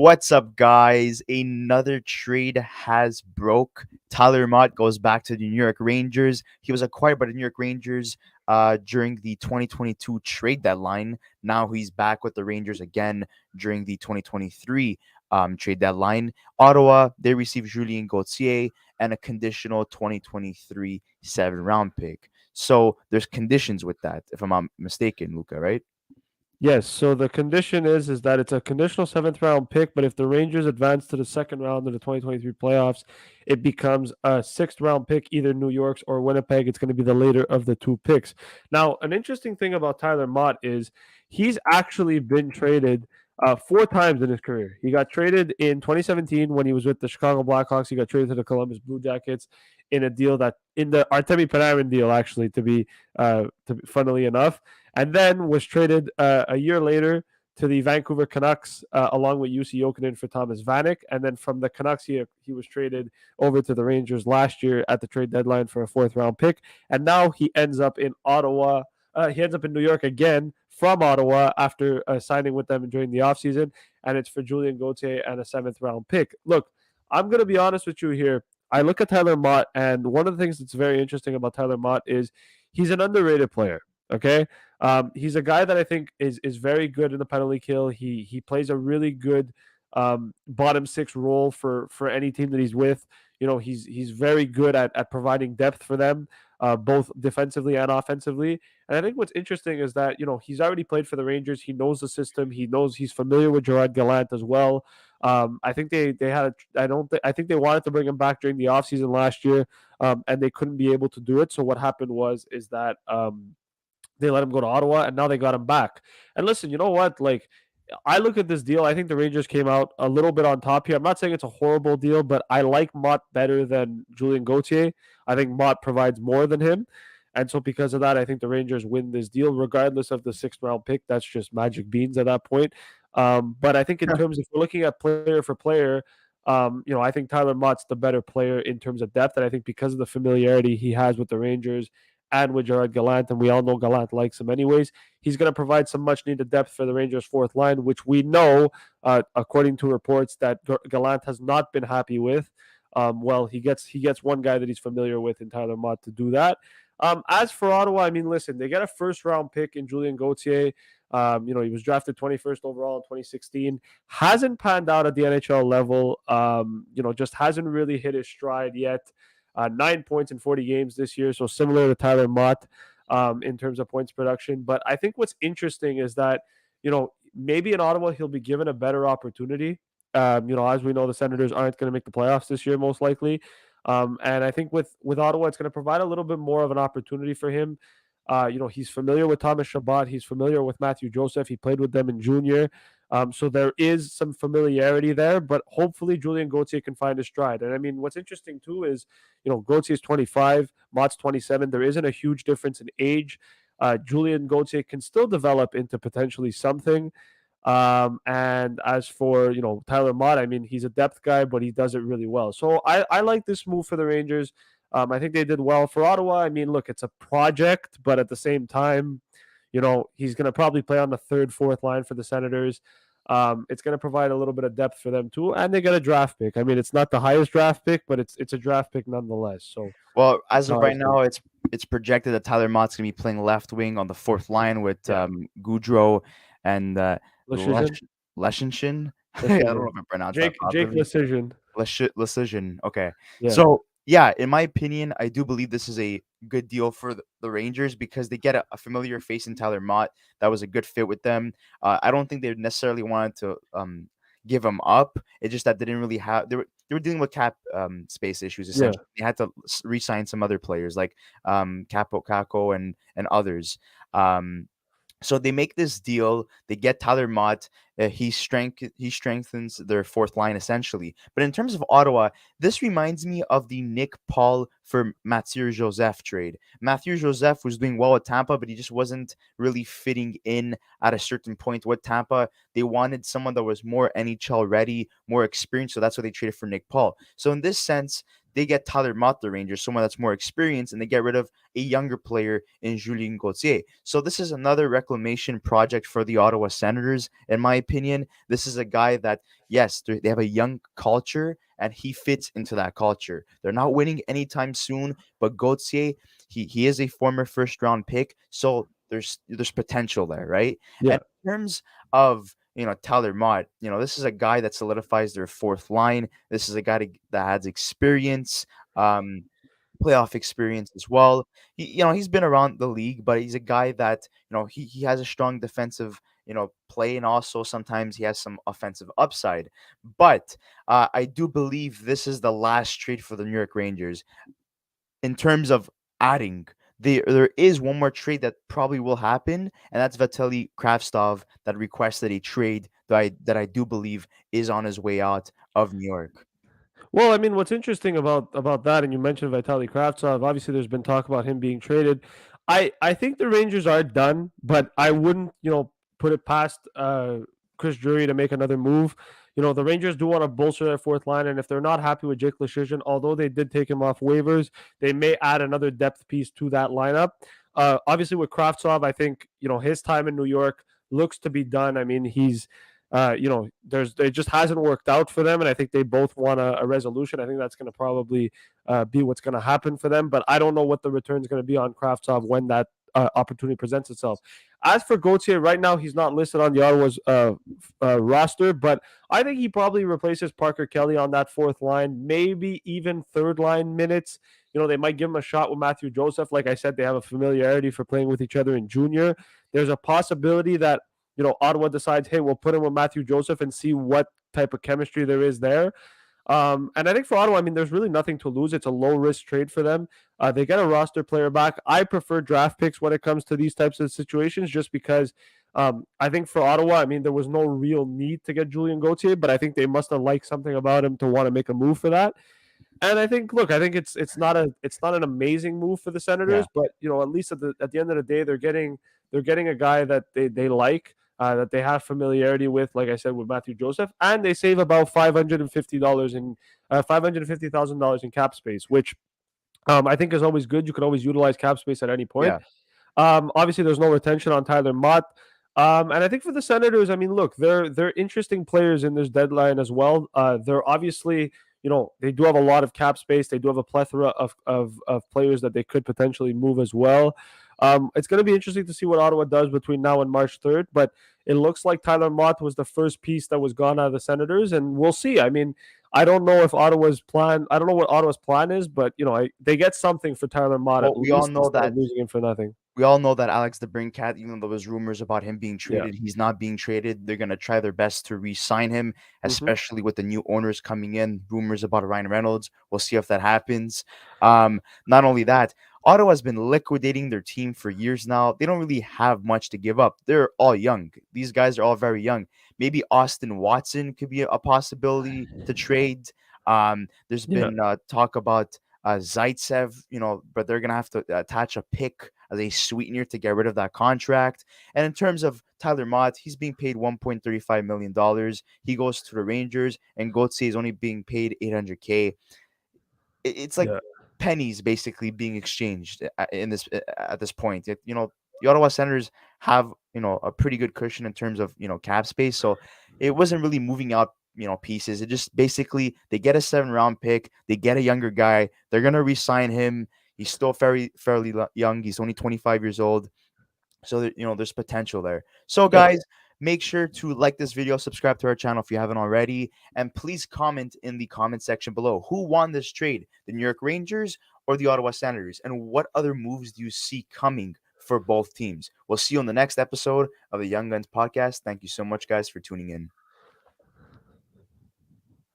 What's up, guys? Another trade has broke. Tyler Motte goes back to the New York Rangers. He was acquired by the New York Rangers during the 2022 trade deadline. Now he's back with the Rangers again during the 2023 trade deadline. Ottawa, they received Julien Gauthier and a conditional 2023 7th round pick. So there's conditions with that, if I'm not mistaken, Luca, right? Yes, so the condition is that it's a conditional seventh round pick, but if the Rangers advance to the second round of the 2023 playoffs, it becomes a sixth round pick, either New York's or Winnipeg. It's going to be the later of the two picks. Now, an interesting thing about Tyler Motte is he's actually been traded four times in his career. He got traded in 2017 when he was with the Chicago Blackhawks. He got traded to the Columbus Blue Jackets in a deal that in the Artemi Panarin deal, actually, funnily enough, and then was traded a year later to the Vancouver Canucks along with UC Jokinen for Thomas Vanek. And then from the Canucks, he was traded over to the Rangers last year at the trade deadline for a fourth round pick. And now he ends up in Ottawa. He ends up in New York again from Ottawa after signing with them during the offseason. And it's for Julien Gauthier and a seventh round pick. Look, I'm going to be honest with you here. I look at Tyler Motte, and one of the things that's very interesting about Tyler Motte is he's an underrated player. Okay. He's a guy that I think is very good in the penalty kill. He plays a really good bottom six role for any team that he's with. You know, he's very good at providing depth for them, both defensively and offensively. And I think what's interesting is that, you know, he's already played for the Rangers. He knows the system. He's familiar with Gerard Gallant as well. I think they had I think they wanted to bring him back during the offseason last year, and they couldn't be able to do it. So what happened is that they let him go to Ottawa, and now they got him back. And listen, you know what? Like, I look at this deal. I think the Rangers came out a little bit on top here. I'm not saying it's a horrible deal, but I like Mott better than Julien Gauthier. I think Mott provides more than him. And so because of that, I think the Rangers win this deal, regardless of the sixth round pick. That's just magic beans at that point. But I think in terms, if we're looking at player for player, you know, I think Tyler Mott's the better player in terms of depth. And I think because of the familiarity he has with the Rangers and with Gerard Gallant, and we all know Gallant likes him anyways, he's going to provide some much needed depth for the Rangers' fourth line, which we know, according to reports, that Gallant has not been happy with. Well, he gets one guy that he's familiar with in Tyler Motte to do that. As for Ottawa, I mean, listen, they get a first round pick in Julien Gauthier. You know, he was drafted 21st overall in 2016. Hasn't panned out at the NHL level. You know, just hasn't really hit his stride yet. 9 points in 40 games this year, so similar to Tyler Motte in terms of points production. But I think what's interesting is that, you know, maybe in Ottawa he'll be given a better opportunity. You know, as we know, the Senators aren't going to make the playoffs this year, most likely. And I think with Ottawa, it's going to provide a little bit more of an opportunity for him. You know, he's familiar with Thomas Chabot. He's familiar with Matthew Joseph. He played with them in junior. So there is some familiarity there, but hopefully Julien Gauthier can find his stride. And I mean, what's interesting too is, you know, Gauthier is 25, Mott's 27. There isn't a huge difference in age. Julien Gauthier can still develop into potentially something. And as for, you know, Tyler Motte, I mean, he's a depth guy, but he does it really well. So I like this move for the Rangers. I think they did well for Ottawa. I mean, look, it's a project, but at the same time, you know, he's going to probably play on the third, fourth line for the Senators. It's going to provide a little bit of depth for them too, and they get a draft pick. I mean, it's not the highest draft pick, but it's a draft pick nonetheless. So, Well, as of no, right now, it's projected that Tyler Motte's going to be playing left wing on the fourth line with Goudreau and Lecision, Leshinshin. I don't know Lecision, if I pronounced that Jake properly. Lecision. Lecision. Okay. Yeah, So, yeah, in my opinion, I do believe this is a good deal for the Rangers because they get a familiar face in Tyler Motte that was a good fit with them. I don't think they necessarily wanted to give him up. It's just that they didn't really have they were dealing with cap space issues yeah. essentially. They had to re-sign some other players like Capo Caco and others. So they make this deal. They get Tyler Mott. He strengthens their fourth line essentially. But in terms of Ottawa, this reminds me of the Nick Paul for Mathieu Joseph trade. Mathieu Joseph was doing well at Tampa, but he just wasn't really fitting in at a certain point with Tampa. They wanted someone that was more NHL ready, more experienced. So that's why they traded for Nick Paul. So in this sense, they get Tyler Motte, the Rangers, someone that's more experienced, and they get rid of a younger player in Julien Gauthier. So this is another reclamation project for the Ottawa Senators, in my opinion. This is a guy that, yes, they have a young culture, and he fits into that culture. They're not winning anytime soon, but Gauthier, he is a former first round pick, so there's potential there, right? Yeah. And in terms of Tyler Mott, this is a guy that solidifies their fourth line. This is a guy that has experience, um, playoff experience as well. He's been around the league, but he's a guy that he has a strong defensive play, and also sometimes he has some offensive upside. But I do believe this is the last trade for the New York Rangers in terms of adding. There is one more trade that probably will happen, and that's Vitaly Kravtsov that requested a trade that I do believe is on his way out of New York. Well, I mean, what's interesting about that, and you mentioned Vitaly Kravtsov. Obviously, there's been talk about him being traded. I think the Rangers are done, but I wouldn't put it past Chris Drury to make another move. The Rangers do want to bolster their fourth line, and if they're not happy with Jake Leschyshyn, although they did take him off waivers, they may add another depth piece to that lineup. Obviously, with Kravtsov, I think his time in New York looks to be done. I mean, he's it just hasn't worked out for them, and I think they both want a resolution. I think that's going to probably be what's going to happen for them, but I don't know what the return is going to be on Kravtsov when that opportunity presents itself. As for Gauthier, right now he's not listed on the Ottawa's roster, but I think he probably replaces Parker Kelly on that fourth line, maybe even third line minutes. They might give him a shot with Matthew Joseph. Like I said, they have a familiarity for playing with each other in junior. There's a possibility that Ottawa decides, hey, we'll put him with Matthew Joseph and see what type of chemistry there is there. And I think for Ottawa, I mean, there's really nothing to lose. It's a low risk trade for them. They get a roster player back. I prefer draft picks when it comes to these types of situations, just because I think for Ottawa, I mean, there was no real need to get Julien Gauthier, but I think they must have liked something about him to want to make a move for that. And I think, look, I think it's not an amazing move for the Yeah, Senators, but at least at the end of the day, they're getting a guy that they like, that they have familiarity with, like I said, with Matthew Joseph, and they save about $550,000 in cap space, which I think is always good. You can always utilize cap space at any point. yeah, Obviously, there's no retention on Tyler Mott. And I think for the Senators, I mean, look, they're interesting players in this deadline as well. They're obviously, they do have a lot of cap space. They do have a plethora of players that they could potentially move as well. It's going to be interesting to see what Ottawa does between now and March 3rd. But it looks like Tyler Mott was the first piece that was gone out of the Senators, and we'll see. I mean, I don't know if Ottawa's plan. I don't know what Ottawa's plan is, but they get something for Tyler Mott well, at least instead of losing him for nothing. we all know that Alex DeBrincat, even though there was rumors about him being Yeah. traded, he's not being traded. They're gonna try their best to re-sign him, Hmm. especially with the new owners coming in. Rumors about Ryan Reynolds. We'll see if that happens. Not only that, Ottawa's been liquidating their team for years now. They don't really have much to give up. They're all young. These guys are all very young. Maybe Austin Watson could be a possibility to trade. There's Yeah. been talk about Zaitsev, but they're gonna have to attach a pick as a sweetener to get rid of that contract. And in terms of Tyler Mott, he's being paid $1.35 million. He goes to the Rangers, and Gauthier is only being paid 800K. It's like Yeah. pennies basically being exchanged in this at this point. The Ottawa Senators have a pretty good cushion in terms of cap space, so it wasn't really moving out pieces. It just basically they get a 7 round pick, they get a younger guy, they're gonna re-sign him. He's still fairly young. He's only 25 years old. So there's potential there. So Yeah. guys, make sure to like this video, subscribe to our channel if you haven't already, and please comment in the comment section below who won this trade, the New York Rangers or the Ottawa Senators, and what other moves do you see coming for both teams. We'll see you on the next episode of the Young Guns podcast. Thank you so much, guys, for tuning in.